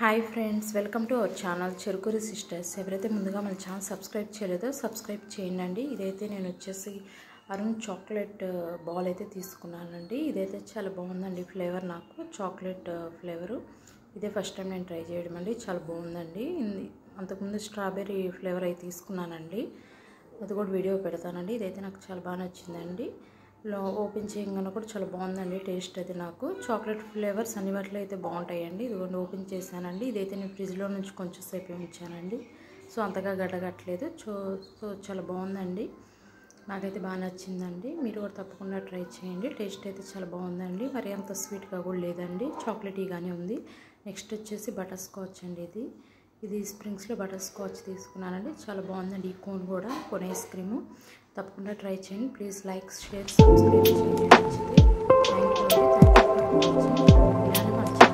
Hi friends, welcome to our channel Cherukuri sisters. ఎవరైతే ముందుగా మన ఛానల్ సబ్స్క్రైబ్ చేయలేదో సబ్స్క్రైబ్ చేయండి. ఇదైతే నేను వచ్చేసి అరుణ్ చాక్లెట్ బాల్ అయితే తీసుకున్నానండి. ఇదైతే చాలా బాగుందండి. ఫ్లేవర్ నాకు చాక్లెట్ ఫ్లేవరు ఇదే ఫస్ట్ టైం నేను ట్రై చేయడం అండి. చాలా బాగుందండి. అంతకుముందు స్ట్రాబెర్రీ ఫ్లేవర్ అయితే తీసుకున్నానండి. అది కూడా వీడియో పెడతానండి. ఇదైతే నాకు చాలా బాగా నచ్చిందండి. ఓపెన్ చేయగానే కూడా చాలా బాగుందండి. టేస్ట్ అయితే నాకు చాక్లెట్ ఫ్లేవర్స్ అన్ని వాటిలో అయితే బాగుంటాయండి. ఇదిగోండి ఓపెన్ చేశానండి. ఇదైతే నేను ఫ్రిడ్జ్లో నుంచి కొంచెం సేపు ఉంచానండి. సో అంతగా గడ్డగట్టలేదు. సో చాలా బాగుందండి. నాకైతే బాగా నచ్చిందండి. మీరు కూడా తప్పకుండా ట్రై చేయండి. టేస్ట్ అయితే చాలా బాగుందండి. మరి అంత స్వీట్గా కూడా లేదండి. చాక్లెటీగానే ఉంది. నెక్స్ట్ వచ్చేసి బటర్ స్కాచ్ అండి. ఇది స్ప్రింగ్స్లో బటర్ స్కాచ్ తీసుకున్నానండి. చాలా బాగుందండి. ఈ కోన్ కూడా కోన్ ఐస్ క్రీము తప్పకుండా ట్రై చేయండి. ప్లీజ్ లైక్, షేర్, సబ్స్క్రైబ్ చేయండి. నచ్చితే థ్యాంక్ యూ అండి. Thank you for watching.